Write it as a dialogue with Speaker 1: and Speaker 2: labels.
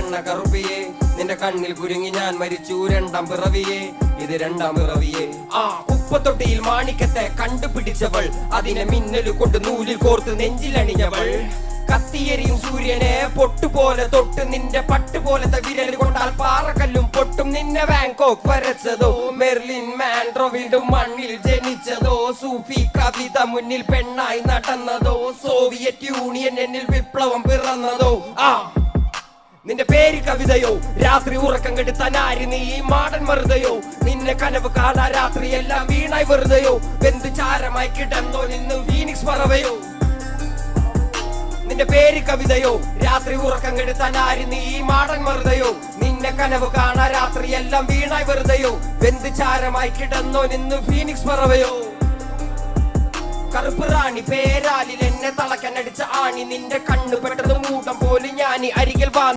Speaker 1: വെണ്ണ കറുപ്പിയെ നിന്റെ കണ്ണിൽ കുരുങ്ങി ഞാൻ മരിച്ചു രണ്ടാം പിറവിയെ ഇത് രണ്ടാം പിറവിയെ കുപ്പത്തൊട്ടിയിൽ മാണിക്കത്തെ കണ്ടുപിടിച്ചവൾ അതിനെ മിന്നല് കൊണ്ട് നൂലിൽ കോർത്ത് നെഞ്ചിലണിഞ്ഞവൾ കത്തിയെരിയും സൂര്യനെ പൊട്ടുപോലെ തൊട്ട് നിന്റെ പട്ടുപോലത്തെ വിരൽ കൊണ്ടാൽ പാറക്കല്ലും പൊട്ടും നിന്നെ ബാങ്കോക്ക് വരച്ചതോ മെർലിൻ മാൻഡ്രോ വീണ്ടും മണ്ണിൽ ജനിച്ചതോ സൂഫി കവിത മുന്നിൽ പെണ്ണായി നടന്നതോ സോവിയറ്റ് യൂണിയൻ എന്നിൽ വിപ്ലവം പിറന്നതോ നിന്റെ പേര് കവിതയോ രാത്രി ഉറക്കം കെടുത്താൻ ആര് നീ മാടൻ വെറുതെയോ നിന്നെ കനവ് കാണാ രാത്രി എല്ലാം വീണായി വെറുതെയോ വെന്ത് ചാരമായി കിടന്നോ നിന്ന് ഫീനിക്സ് പറവയോ നിന്റെ പേര് കവിതയോ രാത്രി ഉറക്കം കെടുത്താൻ ആര് നീ മാടൻ വെറുതെയോ നിന്നെ കനവ് കാണാ രാത്രി എല്ലാം വീണായി വെറുതെയോ വെന്ത് ചാരമായി കിടന്നോ നിന്ന് ഫീനിക്സ് പറവയോ കറുപ്പ് റാണി പേരാലിൽ എന്നെ തളയ്ക്കാൻ അടിച്ച ആണി നിന്റെ കണ്ണു പെട്ടത് മൂടം പോലെ ഞാനി അരികിൽ